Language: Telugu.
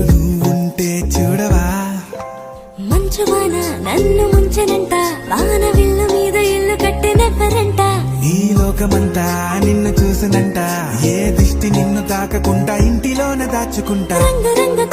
నువ్వుంటే చూడవా మంచు వాన నన్ను ముంచనంట వాన విల్లు మీద ఇల్లు కట్టినెవ్వరంట ఈ లోకమంతా నిన్ను చూసనంట ఏ దిష్టి నిన్ను తాకకుండా ఇంటిలోన దాచుకుంటా రంగు రంగు